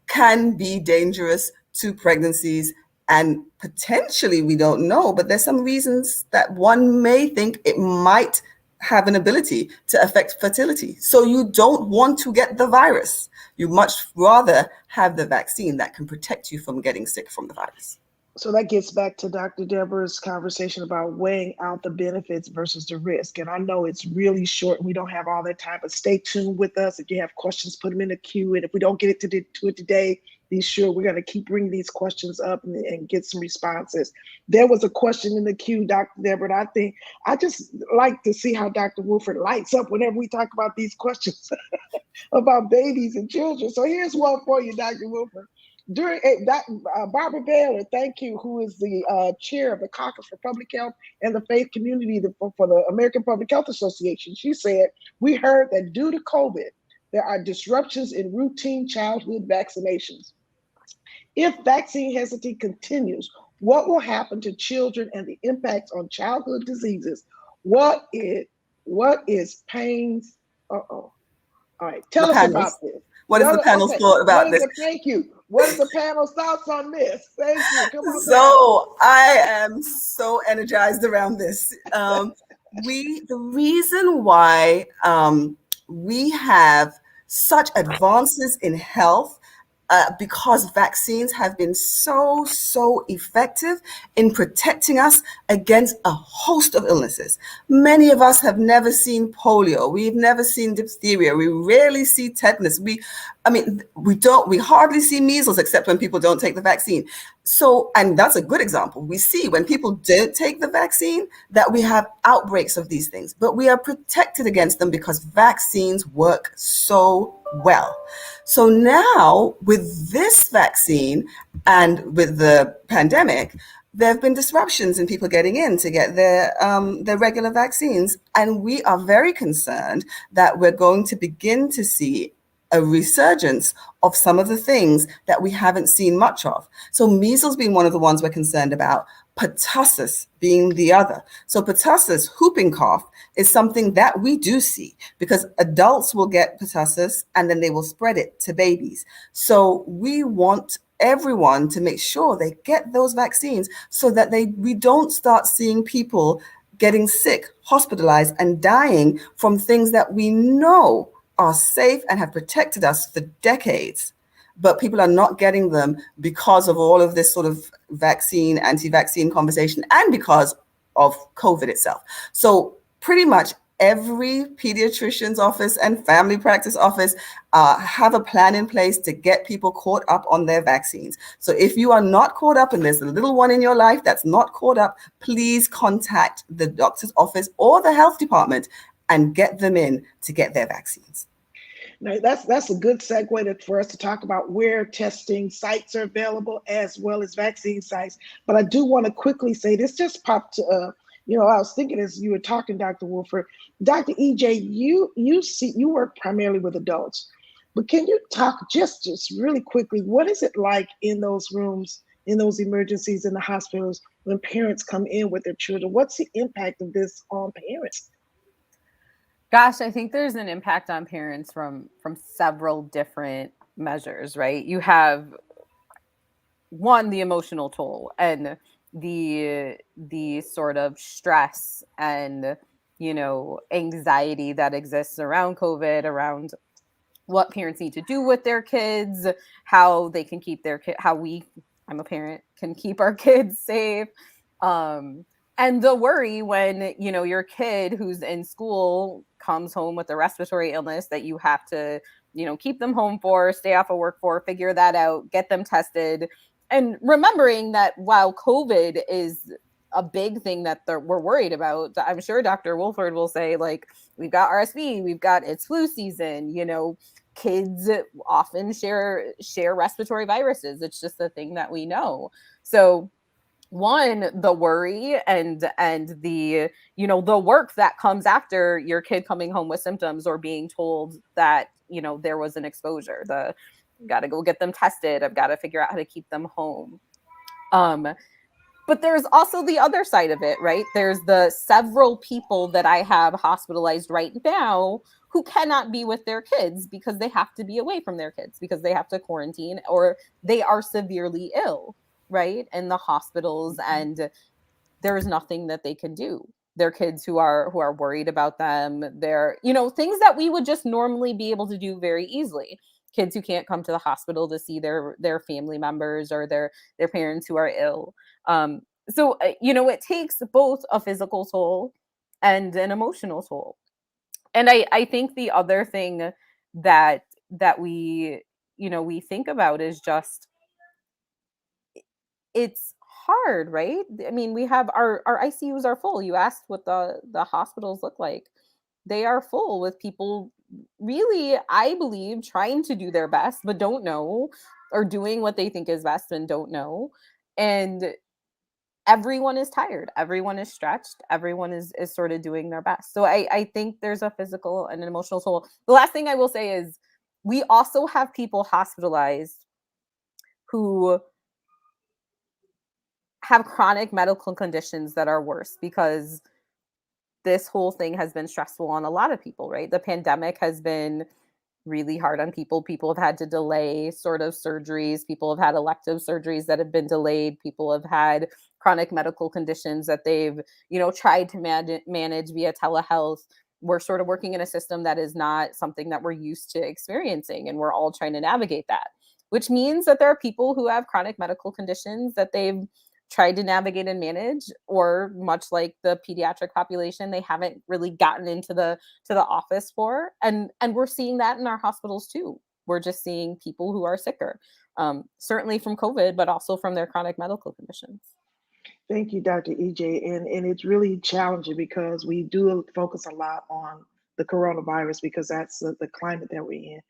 can be dangerous to pregnancies. And potentially, we don't know, but there's some reasons that one may think it might have an ability to affect fertility. So you don't want to get the virus. You much rather have the vaccine that can protect you from getting sick from the virus. So that gets back to Dr. Deborah's conversation about weighing out the benefits versus the risk. And I know it's really short and we don't have all that time, but stay tuned with us. If you have questions, put them in the queue. And if we don't get to it today, be sure we're going to keep bringing these questions up and get some responses. There was a question in the queue, Dr. Deborah. I think I just like to see how Dr. Wolford lights up whenever we talk about these questions about babies and children. So here's one for you, Dr. Wolford. During Barbara Baylor, thank you, who is the chair of the Caucus for Public Health and the Faith Community for the American Public Health Association, she said, we heard that due to COVID, there are disruptions in routine childhood vaccinations. If vaccine hesitancy continues, what will happen to children and the impacts on childhood diseases? What is pains? All right, tell us about this. What is the panel's thought about this? Thank you. What is the panel's thoughts on this? Thank you. Come on. So I am so energized around this. The reason why we have such advances in health because vaccines have been so effective in protecting us against a host of illnesses. Many of us have never seen polio. We've never seen diphtheria. We rarely see tetanus. We hardly see measles except when people don't take the vaccine. So, and that's a good example. We see when people don't take the vaccine that we have outbreaks of these things, but we are protected against them because vaccines work so well. So now with this vaccine and with the pandemic, there have been disruptions in people getting in to get their regular vaccines. And we are very concerned that we're going to begin to see a resurgence of some of the things that we haven't seen much of. So measles being one of the ones we're concerned about, pertussis being the other. So pertussis, whooping cough, is something that we do see because adults will get pertussis and then they will spread it to babies. So we want everyone to make sure they get those vaccines so that we don't start seeing people getting sick, hospitalized, and dying from things that we know are safe and have protected us for decades. But people are not getting them because of all of this sort of vaccine, anti-vaccine conversation and because of COVID itself. So pretty much every pediatrician's office and family practice office have a plan in place to get people caught up on their vaccines. So if you are not caught up and there's a little one in your life that's not caught up, please contact the doctor's office or the health department and get them in to get their vaccines. Now, that's a good segue for us to talk about where testing sites are available as well as vaccine sites. But I do want to quickly say this just popped. I was thinking as you were talking, Dr. Wolford, Dr. EJ, you work primarily with adults, but can you talk just really quickly? What is it like in those rooms, in those emergencies, in the hospitals when parents come in with their children? What's the impact of this on parents? Gosh, I think there's an impact on parents from several different measures, right? You have one, the emotional toll and the sort of stress and anxiety that exists around COVID, around what parents need to do with their kids, how they can keep their kid, I'm a parent, can keep our kids safe. And the worry when, your kid who's in school comes home with a respiratory illness that you have to, keep them home for, stay off of work for, figure that out, get them tested. And remembering that while COVID is a big thing that we're worried about, I'm sure Dr. Wolford will say, like, we've got RSV, we've got it's flu season, kids often share respiratory viruses. It's just a thing that we know. So one, the worry and the the work that comes after your kid coming home with symptoms or being told that there was an exposure, got to go get them tested, I've got to figure out how to keep them home. But there's also the other side of it, right? There's the several people that I have hospitalized right now who cannot be with their kids because they have to be away from their kids because they have to quarantine or they are severely ill, right, in the hospitals, and there's nothing that they can do. Their kids who are worried about them, they're things that we would just normally be able to do very easily. Kids who can't come to the hospital to see their family members or their parents who are ill. So it takes both a physical toll and an emotional toll. And I think the other thing that we we think about is just it's hard, right? I mean, we have our ICUs are full. You asked what the hospitals look like. They are full with people really, I believe, trying to do their best but don't know, or doing what they think is best and don't know. And everyone is tired, everyone is stretched, everyone is sort of doing their best. So I think there's a physical and an emotional toll. The last thing I will say is we also have people hospitalized who have chronic medical conditions that are worse because this whole thing has been stressful on a lot of people, right? The pandemic has been really hard on people. People have had to delay sort of surgeries. People have had elective surgeries that have been delayed. People have had chronic medical conditions that they've, tried to manage via telehealth. We're sort of working in a system that is not something that we're used to experiencing, and we're all trying to navigate that, which means that there are people who have chronic medical conditions that they've tried to navigate and manage, or much like the pediatric population, they haven't really gotten into the office for. And we're seeing that in our hospitals too. We're just seeing people who are sicker, certainly from COVID, but also from their chronic medical conditions. Thank you, Dr. EJ. And it's really challenging because we do focus a lot on the coronavirus because that's the climate that we're in.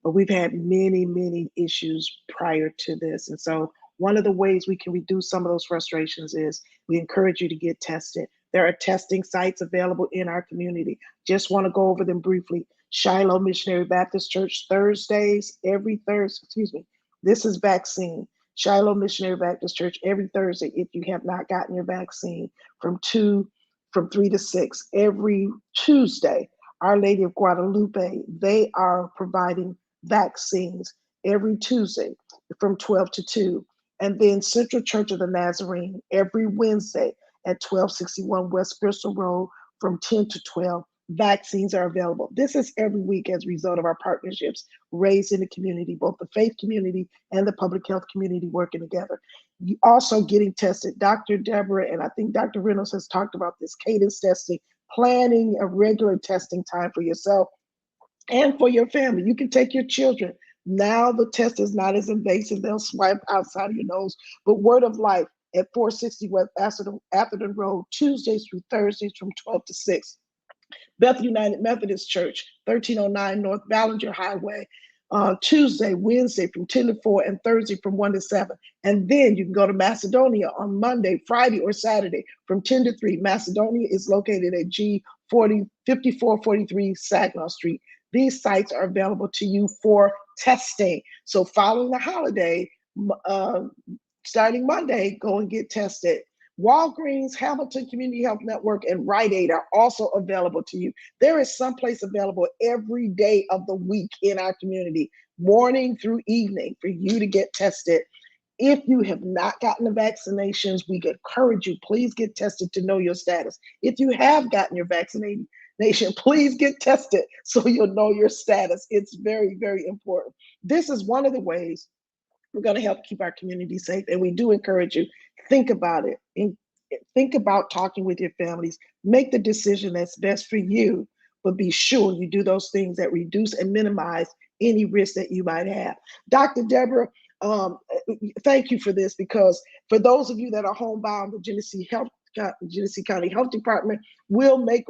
But we've had many, many issues prior to this. And so one of the ways we can reduce some of those frustrations is we encourage you to get tested. There are testing sites available in our community. Just want to go over them briefly. Shiloh Missionary Baptist Church Thursdays, every Thursday, excuse me, this is vaccine. Shiloh Missionary Baptist Church every Thursday if you have not gotten your vaccine from 2 from 3 to 6. Every Tuesday, Our Lady of Guadalupe, they are providing vaccines every Tuesday from 12 to 2. And then Central Church of the Nazarene every Wednesday at 1261 West Bristol Road from 10 to 12. Vaccines are available. This is every week as a result of our partnerships raised in the community, both the faith community and the public health community working together. You also getting tested. Dr. Deborah and I think Dr. Reynolds has talked about this cadence testing, planning a regular testing time for yourself and for your family. You can take your children. Now the test is not as invasive. They'll swipe outside of your nose. But Word of Life at 460 West Atherton Road, Tuesdays through Thursdays from 12 to 6. Beth United Methodist Church, 1309 North Ballinger Highway, Tuesday, Wednesday from 10 to 4, and Thursday from 1 to 7. And then you can go to Macedonia on Monday, Friday, or Saturday from 10 to 3. Macedonia is located at G40, 5443 Saginaw Street. These sites are available to you for testing. So following the holiday, starting Monday, go and get tested. Walgreens, Hamilton Community Health Network, and Rite Aid are also available to you. There is someplace available every day of the week in our community, morning through evening, for you to get tested. If you have not gotten the vaccinations, we encourage you, please get tested to know your status. If you have gotten your vaccination, please get tested so you'll know your status. It's very, very important. This is one of the ways we're going to help keep our community safe. And we do encourage you, think about it. Think about talking with your families. Make the decision that's best for you, but be sure you do those things that reduce and minimize any risk that you might have. Dr. Deborah, thank you for this, because for those of you that are homebound, the Genesee County Health Department will make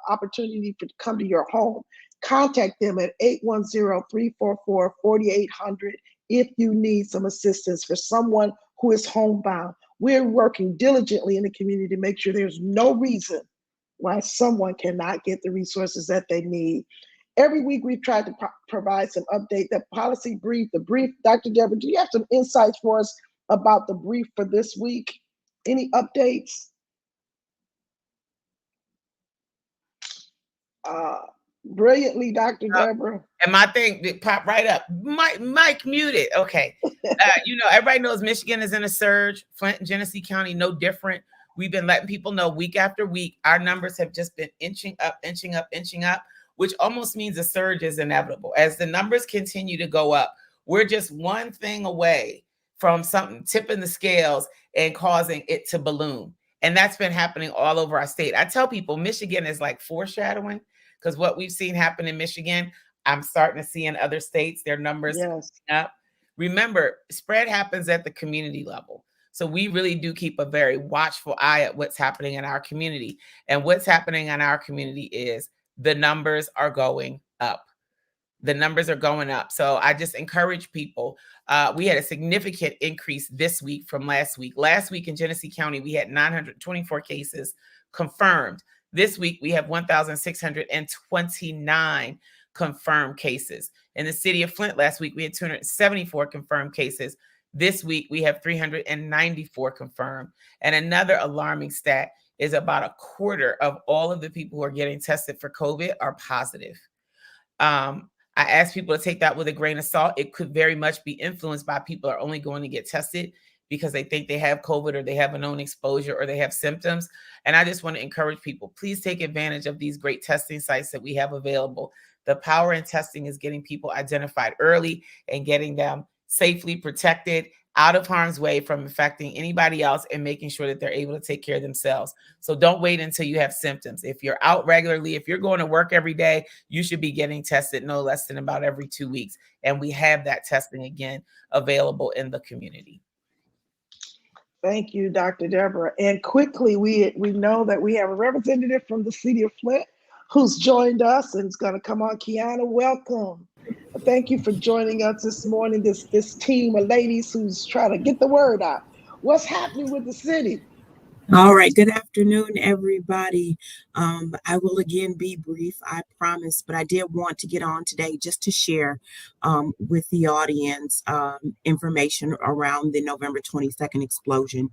opportunity to come to your home. Contact them at 810-344-4800 if you need some assistance for someone who is homebound. We're working diligently in the community to make sure there's no reason why someone cannot get the resources that they need. Every week we've tried to provide some update, the policy brief, the brief. Dr. Deborah, do you have some insights for us about the brief for this week? Any updates? Brilliantly, Dr. Deborah. And my thing popped right up. Mike muted. Okay. Everybody knows Michigan is in a surge. Flint and Genesee County, no different. We've been letting people know week after week, our numbers have just been inching up, which almost means a surge is inevitable. As the numbers continue to go up, we're just one thing away from something tipping the scales and causing it to balloon. And that's been happening all over our state. I tell people Michigan is like foreshadowing, because what we've seen happen in Michigan, I'm starting to see in other states, their numbers up. Remember, spread happens at the community level. So we really do keep a very watchful eye at what's happening in our community. And what's happening in our community is the numbers are going up. The numbers are going up. So I just encourage people. We had a significant increase this week from last week. Last week in Genesee County, we had 924 cases confirmed. This week, we have 1,629 confirmed cases. In the city of Flint last week, we had 274 confirmed cases. This week, we have 394 confirmed. And another alarming stat is about a quarter of all of the people who are getting tested for COVID are positive. I ask people to take that with a grain of salt. It could very much be influenced by people are only going to get tested because they think they have COVID or they have a known exposure or they have symptoms. And I just want to encourage people, please take advantage of these great testing sites that we have available. The power in testing is getting people identified early and getting them safely protected out of harm's way from infecting anybody else and making sure that they're able to take care of themselves. So don't wait until you have symptoms. If you're out regularly, if you're going to work every day, you should be getting tested no less than about every 2 weeks. And we have that testing again available in the community. Thank you, Dr. Deborah. And quickly, we know that we have a representative from the city of Flint who's joined us and is going to come on. Kiana, welcome. Thank you for joining us this morning, this team of ladies who's trying to get the word out. What's happening with the city? All right. Good afternoon, everybody. I will again be brief, I promise, but I did want to get on today just to share with the audience information around the November 22nd explosion.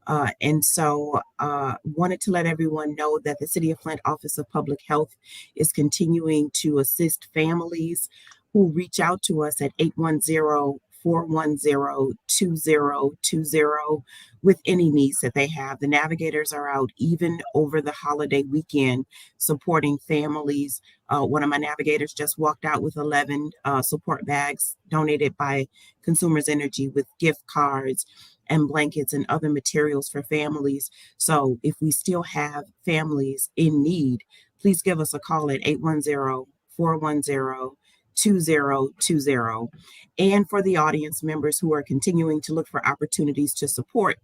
Wanted to let everyone know that the City of Flint Office of Public Health is continuing to assist families who reach out to us at 810-410-2020 with any needs that they have. The navigators are out even over the holiday weekend supporting families. One of my navigators just walked out with 11 support bags donated by Consumers Energy with gift cards and blankets and other materials for families. So if we still have families in need, please give us a call at 810-410-2020. And for the audience members who are continuing to look for opportunities to support,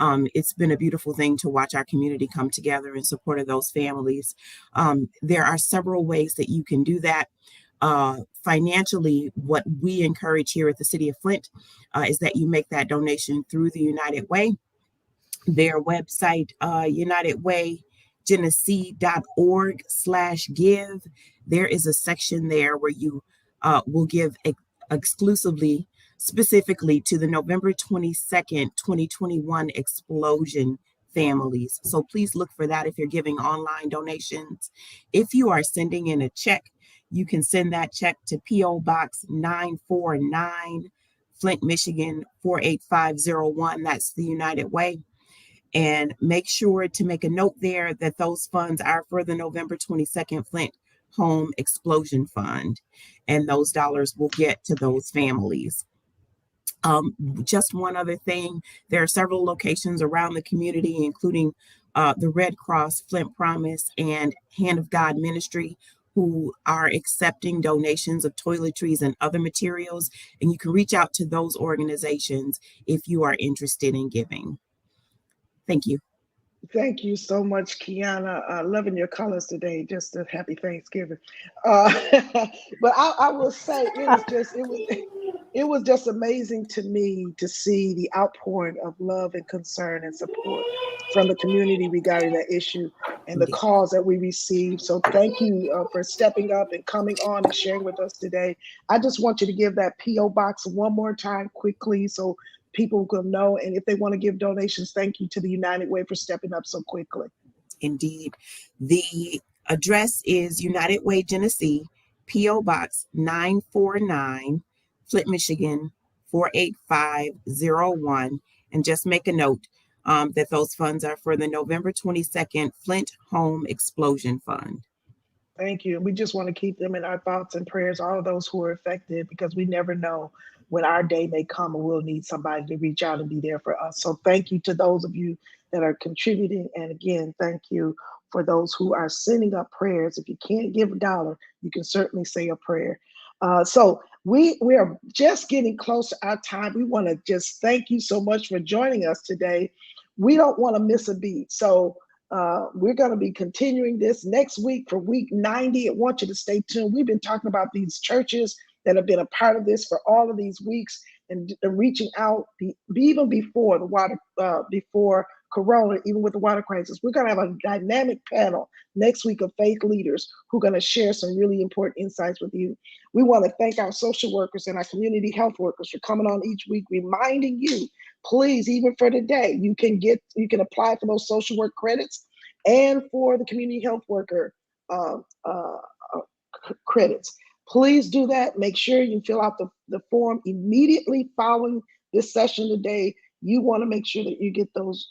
it's been a beautiful thing to watch our community come together in support of those families. There are several ways that you can do that. Financially, what we encourage here at the City of Flint is that you make that donation through the United Way. Their website, unitedwaygenesee.org/give. There is a section there where you will give exclusively, specifically to the November 22nd, 2021 explosion families. So please look for that if you're giving online donations. If you are sending in a check, you can send that check to P.O. Box 949, Flint, Michigan 48501. That's the United Way. And make sure to make a note there that those funds are for the November 22nd Flint Home Explosion Fund, and those dollars will get to those families. Just one other thing, there are several locations around the community, including the Red Cross, Flint Promise, and Hand of God Ministry, who are accepting donations of toiletries and other materials. And you can reach out to those organizations if you are interested in giving. Thank you. Thank you so much, Kiana. Loving your colors today. Just a happy Thanksgiving. Uh, but I will say it was just amazing to me to see the outpouring of love and concern and support from the community regarding that issue and the Indeed. calls that we received. So thank you for stepping up and coming on and sharing with us today. I just want you to give that PO box one more time quickly so people will know. And if they want to give donations, thank you to the United Way for stepping up so quickly. Indeed. The address is United Way, Genesee, P.O. Box 949, Flint, Michigan 48501. And just make a note that those funds are for the November 22nd Flint Home Explosion Fund. Thank you. We just want to keep them in our thoughts and prayers, all of those who are affected, because we never know when our day may come and we'll need somebody to reach out and be there for us. So thank you to those of you that are contributing. And again, thank you for those who are sending up prayers. If you can't give a dollar, you can certainly say a prayer. So we are just getting close to our time. We want to just thank you so much for joining us today. We don't want to miss a beat. So we're going to be continuing this next week for week 90. I want you to stay tuned. We've been talking about these churches that have been a part of this for all of these weeks and reaching out even before the water, before Corona, even with the water crisis. We're going to have a dynamic panel next week of faith leaders who are going to share some really important insights with you. We want to thank our social workers and our community health workers for coming on each week, reminding you, please, even for today, you can apply for those social work credits and for the community health worker uh, uh, credits. Please do that. Make sure you fill out the form immediately following this session today. You want to make sure that you get those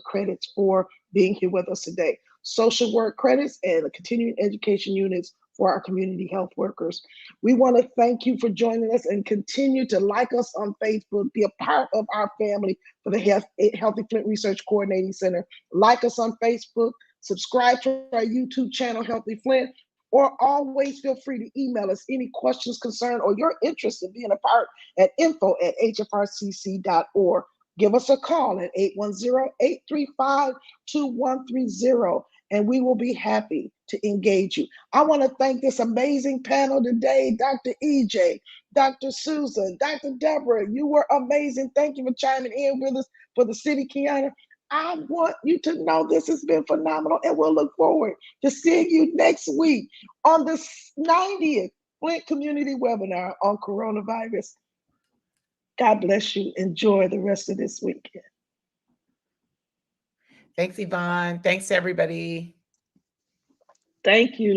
credits for being here with us today. Social work credits and the continuing education units for our community health workers. We want to thank you for joining us and continue to like us on Facebook, be a part of our family for the Healthy Flint Research Coordinating Center. Like us on Facebook, subscribe to our YouTube channel, Healthy Flint, or always feel free to email us any questions, concern, or your interest in being a part at info@hfrcc.org. Give us a call at 810-835-2130, and we will be happy to engage you. I want to thank this amazing panel today, Dr. EJ, Dr. Susan, Dr. Deborah. You were amazing. Thank you for chiming in with us for the city, Kiana. I want you to know this has been phenomenal, and we'll look forward to seeing you next week on the 90th Flint Community Webinar on coronavirus. God bless you. Enjoy the rest of this weekend. Thanks, Yvonne. Thanks, everybody. Thank you.